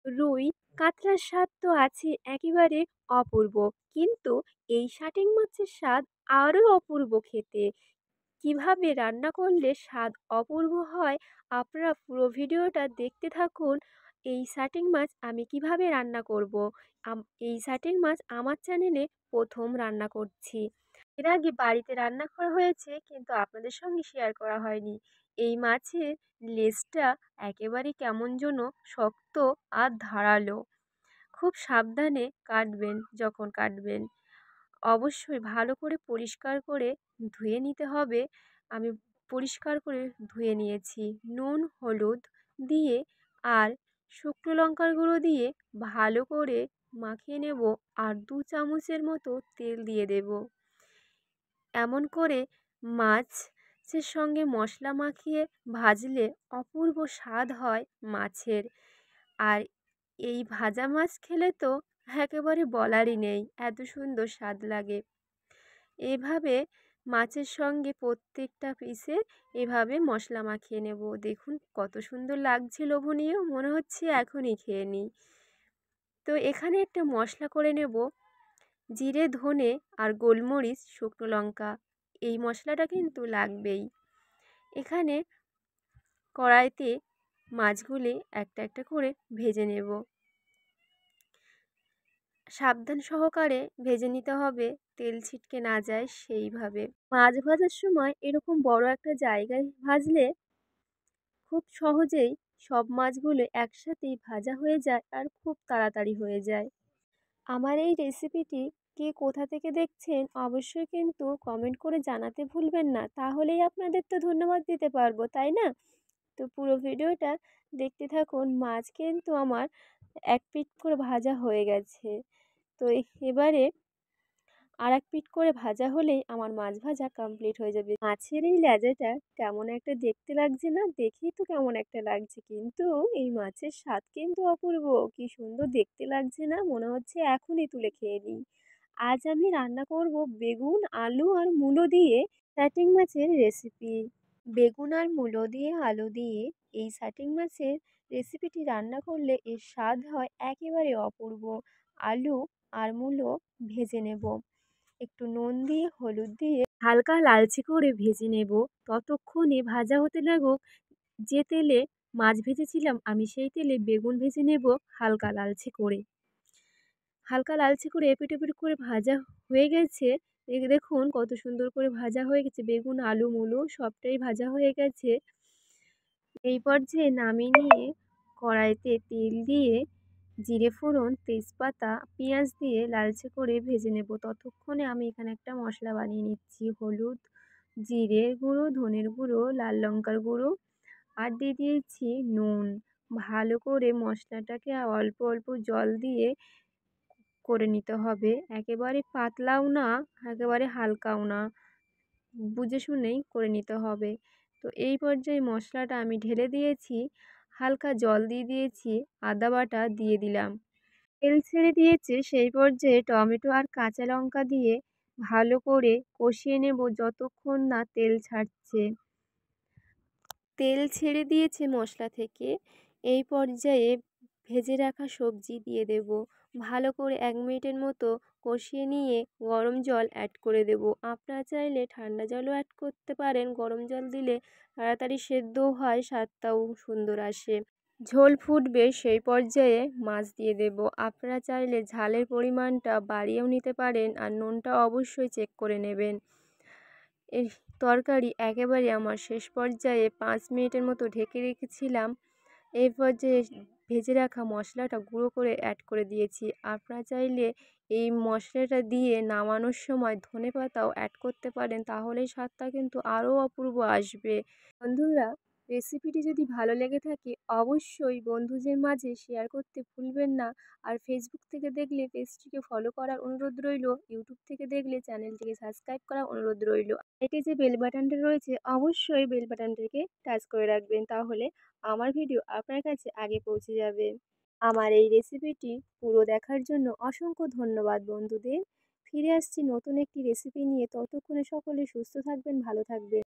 রুই, কাতলার স্বাদ তো আছে একেবারে অপূর্ব, কিন্তু এই শাটিং মাছের স্বাদ আরও অপূর্ব খেতে। কিভাবে রান্না করলে স্বাদ অপূর্ব হয়, আপনারা পুরো ভিডিওটা দেখতে থাকুন। এই শাটিং মাছ আমি কিভাবে রান্না করব। এই শাটিং মাছ আমার চ্যানেলে প্রথম রান্না করছি। এর আগে বাড়িতে রান্না করা হয়েছে, কিন্তু আপনাদের সঙ্গে শেয়ার করা হয়নি। এই মাছের লেজটা একেবারে কেমন যেন শক্ত আর ধারালো। খুব সাবধানে কাটবেন যখন কাটবেন। অবশ্যই ভালো করে পরিষ্কার করে ধুয়ে নিতে হবে। আমি পরিষ্কার করে ধুয়ে নিয়েছি। নুন, হলুদ দিয়ে আর শুকনো লঙ্কার গুঁড়ো দিয়ে ভালো করে মাখিয়ে নেব, আর 2 চামচের মতো তেল দিয়ে দেব। এমন করে মাছের সঙ্গে মশলা মাখিয়ে ভাজলে অপূর্ব স্বাদ হয় মাছের। আর এই ভাজা মাছ খেলে তো একেবারে বলারই নেই, এত সুন্দর স্বাদ লাগে। এভাবে মাছের সঙ্গে প্রত্যেকটা পিসে এভাবে মশলা মাখিয়ে নেব। দেখুন কত সুন্দর লাগছে, লোভনীয়, মনে হচ্ছে এখনই খেয়ে নিই। তো এখানে একটা মশলা করে নেব, জিরে, ধনে আর গোলমরিচ, শুকনো লঙ্কা। এই মশলাটা কিন্তু লাগবেই। এখানে কড়াইতে মাছগুলি একটা একটা করে ভেজে নেব। সাবধান সহকারে ভেজে নিতে হবে, তেল ছিটকে না যায় সেইভাবে। মাছ ভাজার সময় এরকম বড় একটা জায়গায় ভাজলে খুব সহজেই সব মাছগুলো একসাথেই ভাজা হয়ে যায় আর খুব তাড়াতাড়ি হয়ে যায়। আমার এই রেসিপিটি কে কোথা থেকে দেখছেন অবশ্যই কিন্তু কমেন্ট করে জানাতে ভুলবেন না, তাহলেই আপনাদের তো ধন্যবাদ দিতে পারবো, তাই না? তো পুরো ভিডিওটা দেখতে থাকুন। মাছ কিন্তু আমার এক পিঠ করে ভাজা হয়ে গেছে। তো এবারে আরেক পিঠ করে ভাজা হলেই আমার মাছ ভাজা কমপ্লিট হয়ে যাবে। মাছের এই লেজাটা কেমন একটা দেখতে লাগছে না? দেখেই তো কেমন একটা লাগছে, কিন্তু এই মাছের স্বাদ কিন্তু অপূর্ব। কি সুন্দর দেখতে লাগছে না? মনে হচ্ছে এখনই তুলে খেয়ে নিই। আজ আমি রান্না করব বেগুন, আলু আর মূলো দিয়ে শাটিং মাছের রেসিপি। বেগুন আর মূলো দিয়ে, আলু দিয়ে এই শাটিং মাছের রেসিপিটি রান্না করলে এর স্বাদ হয় একেবারে অপূর্ব। আলু আর মূলো ভেজে নেব, একটু নুন দিয়ে, হলুদ দিয়ে হালকা লালচে করে ভেজে নেব। ততক্ষণে ভাজা হতে লাগুক। যে তেলে মাছ ভেজেছিলাম আমি, সেই তেলে বেগুন ভেজে নেব হালকা লালচে করে। হালকা লালচে করে এপিট ওপিট করে ভাজা হয়ে গেছে। দেখুন কত সুন্দর করে ভাজা হয়ে গেছে, বেগুন, আলু, মূলো সবটাই ভাজা হয়ে গেছে। এই পর্যায়ে নামিয়ে নিয়ে কড়াইতে তেল দিয়ে জিরে ফোড়ন, তেজপাতা, পেঁয়াজ দিয়ে লালচে করে ভেজে নেব। ততক্ষণে আমি এখানে একটা মশলা বানিয়ে নিচ্ছি। হলুদ, জিরের গুঁড়ো, ধনের গুঁড়ো, লাল লঙ্কার গুঁড়ো আর দিয়ে দিয়েছি নুন। ভালো করে মশলাটাকে অল্প অল্প জল দিয়ে করে নিতে হবে। একেবারে পাতলাও না, একেবারে হালকাও না, বুঝে শুনেই করে নিতে হবে। তো এই পর্যায়ে মশলাটা আমি ঢেলে দিয়েছি, হালকা জল দিয়ে দিয়েছি, আদা বাটা দিয়ে দিলাম। তেল ছেড়ে দিয়েছে, সেই পর্যায়ে টমেটো আর কাঁচা লঙ্কা দিয়ে ভালো করে কষিয়ে নেব যতক্ষণ না তেল ছাড়ছে। তেল ছেড়ে দিয়েছে মশলা থেকে। এই পর্যায়ে ভেজে রাখা সবজি দিয়ে দেব। ভালো করে 1 মিনিটের মতো কষিয়ে নিয়ে গরম জল অ্যাড করে দেব। আপনারা চাইলে ঠান্ডা জলও অ্যাড করতে পারেন। গরম জল দিলে তাড়াতাড়ি সেদ্ধও হয়, স্বাদটাও সুন্দর আসে। ঝোল ফুটবে, সেই পর্যায়ে মাছ দিয়ে দেব। আপনারা চাইলে ঝালের পরিমাণটা বাড়িয়েও নিতে পারেন, আর নুনটা অবশ্যই চেক করে নেবেন। এই তরকারি একেবারে আমার শেষ পর্যায়ে 5 মিনিটের মতো ঢেকে রেখেছিলাম। এই পর্যায়ে ভেজে রাখা মশলাটা গুঁড়ো করে অ্যাড করে দিয়েছি। আপনারা চাইলে এই মশলাটা দিয়ে নামানোর সময় ধনেপাতাও অ্যাড করতে পারেন, তাহলে স্বাদটা কিন্তু আরও অপূর্ব আসবে। বন্ধুরা, রেসিপিটি যদি ভালো লেগে থাকে অবশ্যই বন্ধুদের মাঝে শেয়ার করতে ভুলবেন না। আর ফেসবুক থেকে দেখলে পেজটিকে ফলো করার অনুরোধ রইল। ইউটিউব থেকে দেখলে চ্যানেলটিকে সাবস্ক্রাইব করার অনুরোধ রইল। এটি যে বেল বাটনটা রয়েছে অবশ্যই বেল বাটনটিকে টাচ করে রাখবেন, তাহলে আমার ভিডিও আপনার কাছে আগে পৌঁছে যাবে। আমার এই রেসিপিটি পুরো দেখার জন্য অসংখ্য ধন্যবাদ বন্ধুদের। ফিরে আসছি নতুন একটি রেসিপি নিয়ে, ততক্ষণে সকলে সুস্থ থাকবেন, ভালো থাকবেন।